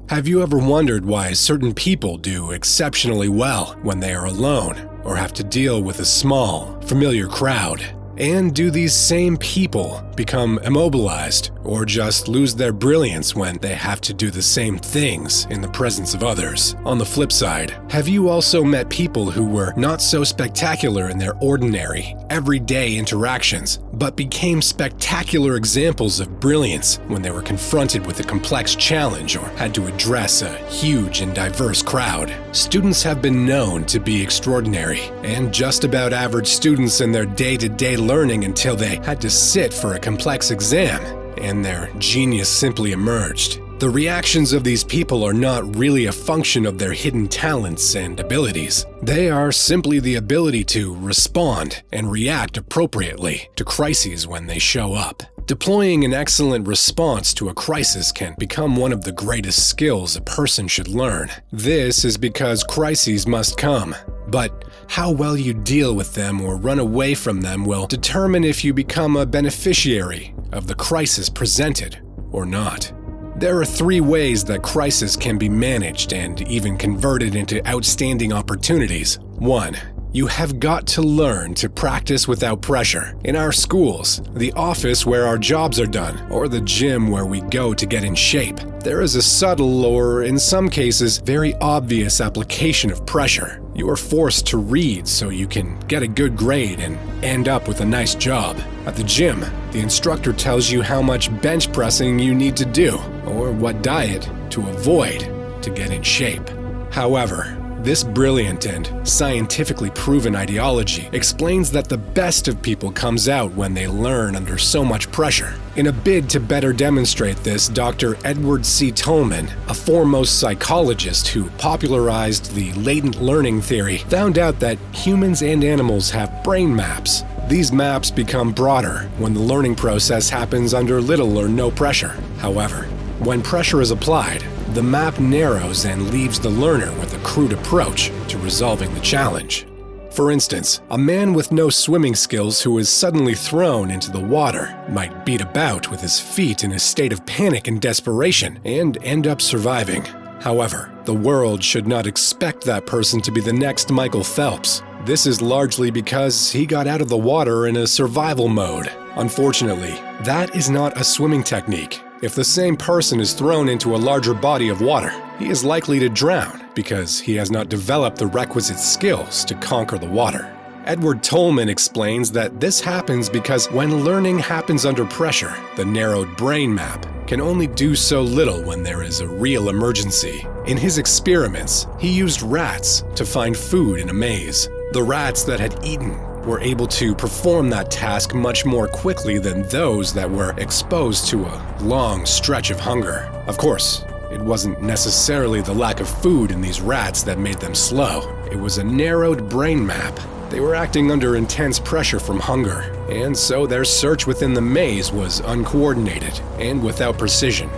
Have you ever wondered why certain people do exceptionally well when they are alone or have to deal with a small, familiar crowd? And do these same people become immobilized or just lose their brilliance when they have to do the same things in the presence of others? On the flip side, have you also met people who were not so spectacular in their ordinary, everyday interactions, but became spectacular examples of brilliance when they were confronted with a complex challenge or had to address a huge and diverse crowd? Students have been known to be extraordinary and just about average students in their day-to-day learning until they had to sit for a complex exam, and their genius simply emerged. The reactions of these people are not really a function of their hidden talents and abilities. They are simply the ability to respond and react appropriately to crises when they show up. Deploying an excellent response to a crisis can become one of the greatest skills a person should learn. This is because crises must come, but how well you deal with them or run away from them will determine if you become a beneficiary of the crisis presented or not. There are 3 ways that crisis can be managed and even converted into outstanding opportunities. 1. You have got to learn to practice without pressure. In our schools, the office where our jobs are done, or the gym where we go to get in shape, there is a subtle or, in some cases, very obvious application of pressure. You are forced to read so you can get a good grade and end up with a nice job. At the gym, the instructor tells you how much bench pressing you need to do, or what diet to avoid to get in shape. However, this brilliant and scientifically proven ideology explains that the best of people comes out when they learn under so much pressure. In a bid to better demonstrate this, Dr. Edward C. Tolman, a foremost psychologist who popularized the latent learning theory, found out that humans and animals have brain maps. These maps become broader when the learning process happens under little or no pressure. However, when pressure is applied, the map narrows and leaves the learner with a crude approach to resolving the challenge. For instance, a man with no swimming skills who is suddenly thrown into the water might beat about with his feet in a state of panic and desperation and end up surviving. However, the world should not expect that person to be the next Michael Phelps. This is largely because he got out of the water in a survival mode. Unfortunately, that is not a swimming technique. If the same person is thrown into a larger body of water, he is likely to drown because he has not developed the requisite skills to conquer the water. Edward Tolman explains that this happens because when learning happens under pressure, the narrowed brain map can only do so little when there is a real emergency. In his experiments, he used rats to find food in a maze. The rats that had eaten were able to perform that task much more quickly than those that were exposed to a long stretch of hunger. Of course, it wasn't necessarily the lack of food in these rats that made them slow. It was a narrowed brain map. They were acting under intense pressure from hunger, and so their search within the maze was uncoordinated and without precision.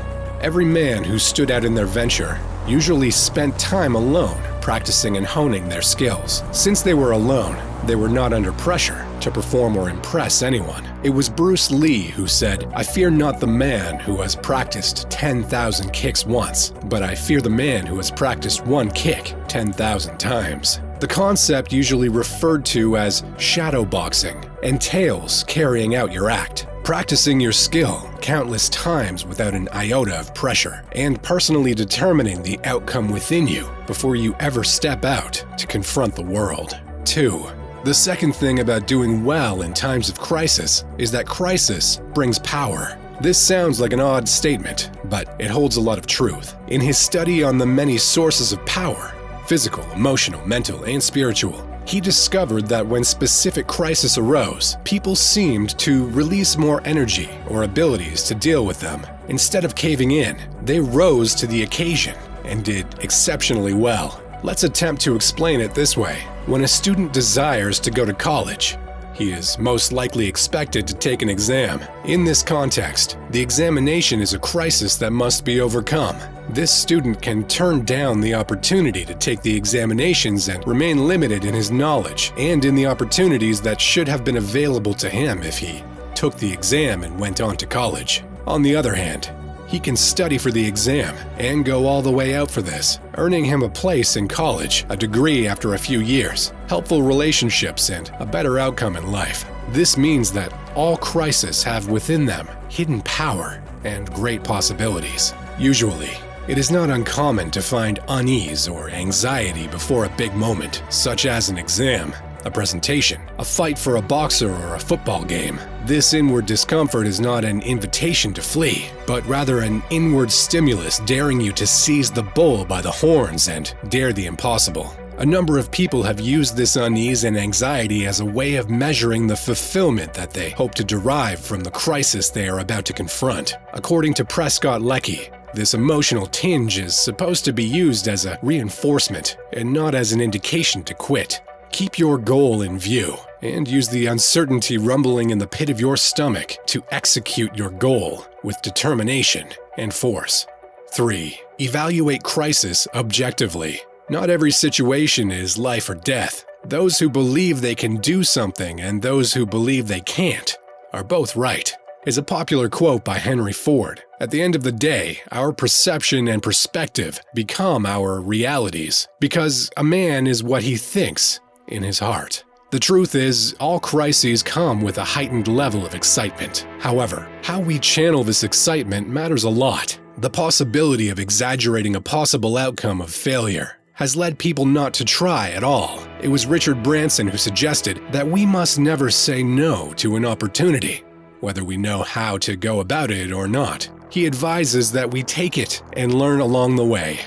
Every man who stood out in their venture usually spent time alone practicing and honing their skills. Since they were alone, they were not under pressure to perform or impress anyone. It was Bruce Lee who said, "I fear not the man who has practiced 10,000 kicks once, but I fear the man who has practiced one kick 10,000 times." The concept usually referred to as shadow boxing entails carrying out your act, practicing your skill countless times without an iota of pressure, and personally determining the outcome within you before you ever step out to confront the world. 2. The second thing about doing well in times of crisis is that crisis brings power. This sounds like an odd statement, but it holds a lot of truth. In his study on the many sources of power, physical, emotional, mental, and spiritual, he discovered that when specific crisis arose, people seemed to release more energy or abilities to deal with them. Instead of caving in, they rose to the occasion and did exceptionally well. Let's attempt to explain it this way. When a student desires to go to college, he is most likely expected to take an exam. In this context, the examination is a crisis that must be overcome. This student can turn down the opportunity to take the examinations and remain limited in his knowledge and in the opportunities that should have been available to him if he took the exam and went on to college. On the other hand, he can study for the exam and go all the way out for this, earning him a place in college, a degree after a few years, helpful relationships, and a better outcome in life. This means that all crises have within them hidden power and great possibilities. Usually, it is not uncommon to find unease or anxiety before a big moment, such as an exam, a presentation, a fight for a boxer, or a football game. This inward discomfort is not an invitation to flee, but rather an inward stimulus daring you to seize the bull by the horns and dare the impossible. A number of people have used this unease and anxiety as a way of measuring the fulfillment that they hope to derive from the crisis they are about to confront. According to Prescott Leckie, this emotional tinge is supposed to be used as a reinforcement and not as an indication to quit. Keep your goal in view and use the uncertainty rumbling in the pit of your stomach to execute your goal with determination and force. 3. Evaluate crisis objectively. Not every situation is life or death. Those who believe they can do something and those who believe they can't are both right, is a popular quote by Henry Ford. At the end of the day, our perception and perspective become our realities, because a man is what he thinks in his heart. The truth is, all crises come with a heightened level of excitement. However, how we channel this excitement matters a lot. The possibility of exaggerating a possible outcome of failure has led people not to try at all. It was Richard Branson who suggested that we must never say no to an opportunity, whether we know how to go about it or not. He advises that we take it and learn along the way.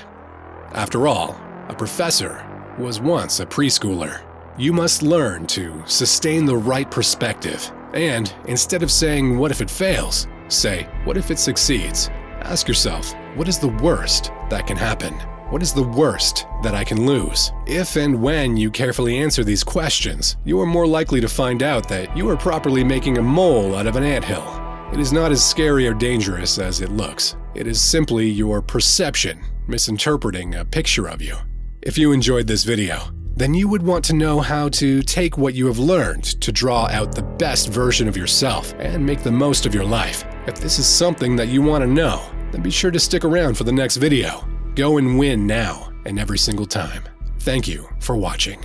After all, a professor was once a preschooler. You must learn to sustain the right perspective, and instead of saying, "What if it fails?" say, "What if it succeeds?" Ask yourself, what is the worst that can happen? What is the worst that I can lose? If and when you carefully answer these questions, you are more likely to find out that you are properly making a mole out of an anthill. It is not as scary or dangerous as it looks. It is simply your perception misinterpreting a picture of you. If you enjoyed this video, then you would want to know how to take what you have learned to draw out the best version of yourself and make the most of your life. If this is something that you want to know, then be sure to stick around for the next video. Go and win now and every single time. Thank you for watching.